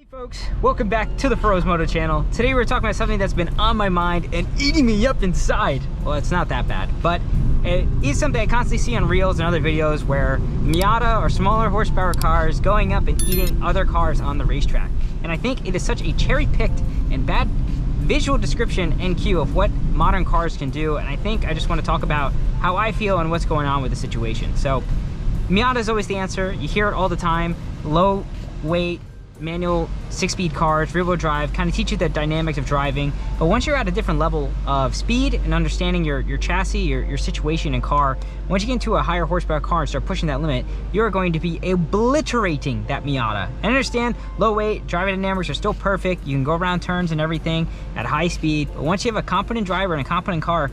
Hey folks, welcome back to the Feroz Moto channel. Today we're talking about something that's been on my mind and eating me up inside. Well, it's not that bad, but it is something I constantly see on reels and other videos where Miata or smaller horsepower cars going up and eating other cars on the racetrack. And I think it is such a cherry-picked and bad visual description and cue of what modern cars can do. And I think I just want to talk about how I feel and what's going on with the situation. So Miata is always the answer. You hear it all the time. Low weight, manual 6-speed cars, rear-wheel drive, kind of teach you the dynamics of driving. But once you're at a different level of speed and understanding your chassis, your situation in car, once you get into a higher horsepower car and start pushing that limit, you're going to be obliterating that Miata. And I understand low weight, driving dynamics are still perfect. You can go around turns and everything at high speed. But once you have a competent driver and a competent car,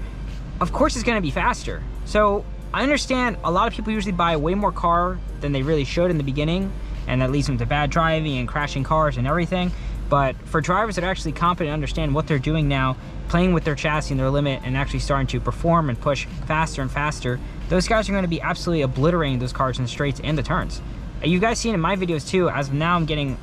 of course it's going to be faster. So I understand a lot of people usually buy way more car than they really should in the beginning, and that leads them to bad driving and crashing cars and everything. But for drivers that are actually competent and understand what they're doing now, playing with their chassis and their limit and actually starting to perform and push faster and faster, those guys are going to be absolutely obliterating those cars in the straights and the turns. You guys seen in my videos too, as of now I'm getting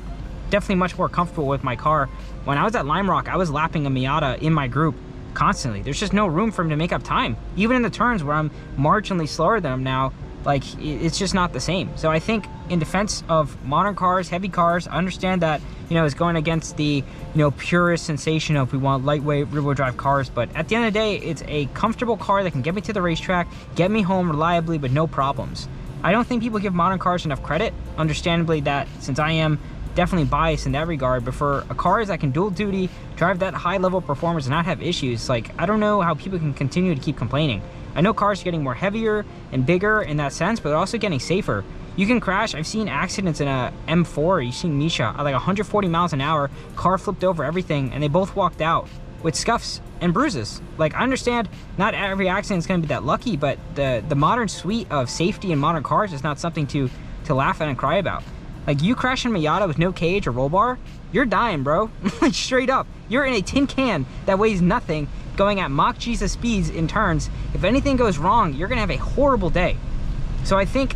definitely much more comfortable with my car. When I was at Lime Rock, I was lapping a Miata in my group constantly. There's just no room for him to make up time. Even in the turns where I'm marginally slower than him now, like, it's just not the same. So I think in defense of modern cars, heavy cars, I understand that, you know, it's going against the, purest sensation of we want lightweight rear-wheel drive cars. But at the end of the day, it's a comfortable car that can get me to the racetrack, get me home reliably with no problems. I don't think people give modern cars enough credit, understandably, that since I am definitely biased in that regard, but for a car that can dual duty, drive that high level of performance and not have issues, like, I don't know how people can continue to keep complaining. I know cars are getting more heavier and bigger in that sense, but they're also getting safer. You can crash. I've seen accidents in a M4. You've seen Misha at like 140 miles an hour, car flipped over everything, and they both walked out with scuffs and bruises. Like, I understand not every accident is going to be that lucky, but the modern suite of safety in modern cars is not something to laugh at and cry about. Like, you crash in a Miata with no cage or roll bar, you're dying, bro. Like, straight up. You're in a tin can that weighs nothing, going at Mach Jesus speeds in turns. If anything goes wrong, you're gonna have a horrible day. So I think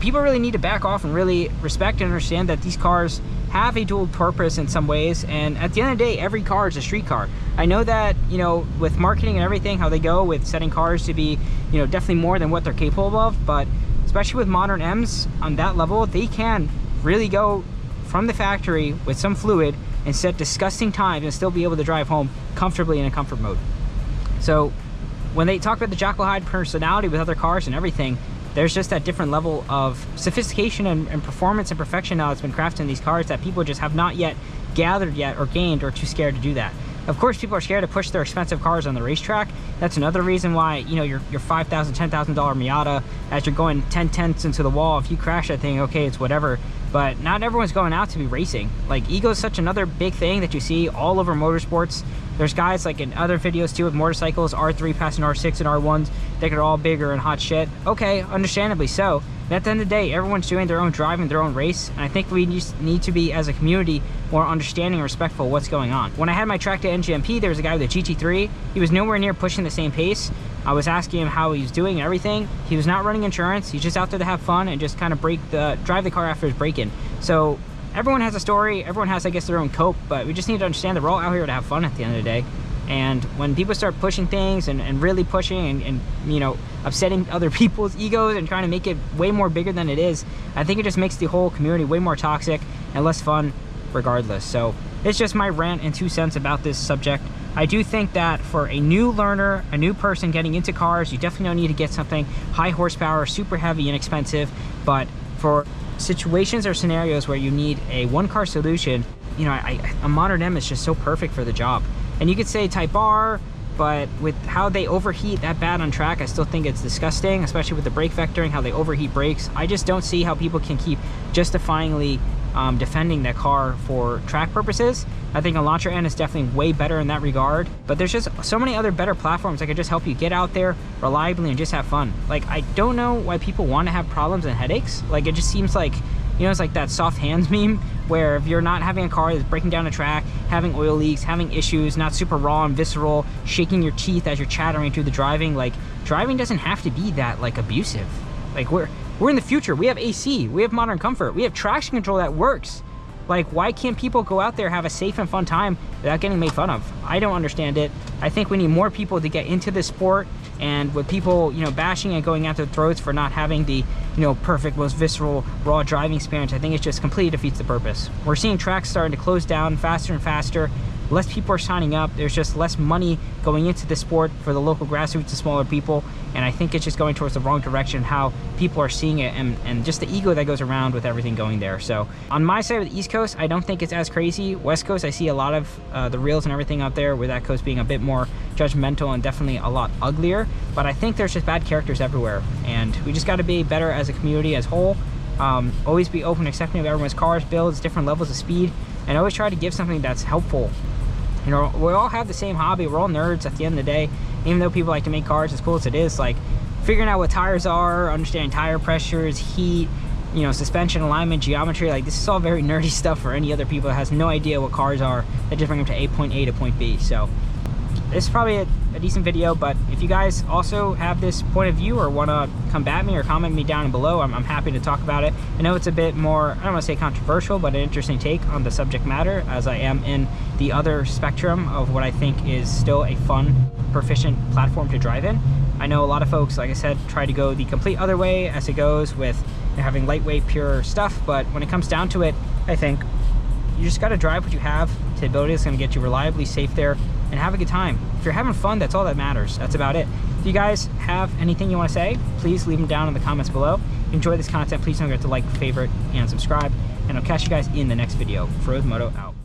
people really need to back off and really respect and understand that these cars have a dual purpose in some ways. And at the end of the day, every car is a street car. I know that, with marketing and everything, how they go with setting cars to be, definitely more than what they're capable of, but especially with modern M's on that level, they can really go from the factory with some fluid and set disgusting times and still be able to drive home comfortably in a comfort mode. So when they talk about the Jekyll Hyde personality with other cars and everything, there's just that different level of sophistication and performance and perfection now that's been crafted in these cars that people just have not yet gathered yet or gained, or too scared to do that. Of course, people are scared to push their expensive cars on the racetrack. That's another reason why, your $5,000, $10,000 Miata, as you're going 10/10ths into the wall, if you crash that thing, okay, it's whatever. But not everyone's going out to be racing. Like, ego is such another big thing that you see all over motorsports. There's guys like in other videos too with motorcycles, R3 passing R6 and R1s, they are all bigger and hot shit. Okay, understandably so. But at the end of the day, everyone's doing their own driving, their own race, and I think we just need to be, as a community, more understanding and respectful of what's going on. When I had my track day NGMP, there was a guy with a GT3. He was nowhere near pushing the same pace. I was asking him how he was doing and everything. He was not running insurance. He's just out there to have fun and just kind of drive the car after his break-in. So everyone has a story. Everyone has, I guess, their own cope, but we just need to understand that we're all out here to have fun at the end of the day. And when people start pushing things and really pushing and upsetting other people's egos and trying to make it way more bigger than it is, I think it just makes the whole community way more toxic and less fun regardless. So it's just my rant and 2 cents about this subject. I do think that for a new learner, a new person getting into cars, you definitely don't need to get something high horsepower, super heavy, inexpensive. But for situations or scenarios where you need a one-car solution, a modern M is just so perfect for the job. And you could say Type R, but with how they overheat that bad on track, I still think it's disgusting, especially with the brake vectoring, how they overheat brakes. I just don't see how people can keep justifyingly defending that car for track purposes. I think Elantra N is definitely way better in that regard, but there's just so many other better platforms that could just help you get out there reliably and just have fun. Like, I don't know why people want to have problems and headaches. Like, it just seems like, it's like that soft hands meme, where if you're not having a car that's breaking down a track, having oil leaks, having issues, not super raw and visceral, shaking your teeth as you're chattering through the driving, like, driving doesn't have to be that, like, abusive. Like, we're in the future. We have AC, we have modern comfort, we have traction control that works. Like, why can't people go out there, have a safe and fun time without getting made fun of? I don't understand it. I think we need more people to get into this sport, and with people, you know, bashing and going after the throats for not having the, you know, perfect, most visceral, raw driving experience, I think it just completely defeats the purpose. We're seeing tracks starting to close down faster and faster. Less people are signing up. There's just less money going into the sport for the local grassroots, the smaller people, and I think it's just going towards the wrong direction, how people are seeing it, and just the ego that goes around with everything going there. So on my side of the East Coast, I don't think it's as crazy. West Coast, I see a lot of the reels and everything out there, with that coast being a bit more judgmental and definitely a lot uglier, but I think there's just bad characters everywhere, and we just got to be better as a community as a whole. Always be open, accepting of everyone's cars, builds, different levels of speed, and always try to give something that's helpful. You know, we all have the same hobby. We're all nerds at the end of the day. Even though people like to make cars, as cool as it is, like figuring out what tires are, understanding tire pressures, heat, you know, suspension, alignment, geometry, like this is all very nerdy stuff for any other people that has no idea what cars are, that just bring them to A, point A to point B. So this is probably a decent video, but if you guys also have this point of view or want to combat me or comment me down below, I'm happy to talk about it. I know it's a bit more, I don't want to say controversial, but an interesting take on the subject matter, as I am in the other spectrum of what I think is still a fun, proficient platform to drive in. I know a lot of folks, like I said, try to go the complete other way as it goes with, you know, having lightweight, pure stuff, but when it comes down to it, I think you just got to drive what you have to the ability that's going to get you reliably safe there and have a good time. If you're having fun, that's all that matters. That's about it. If you guys have anything you want to say, please leave them down in the comments below. If you enjoy this content, please don't forget to like, favorite, and subscribe, and I'll catch you guys in the next video. Feroz Moto out.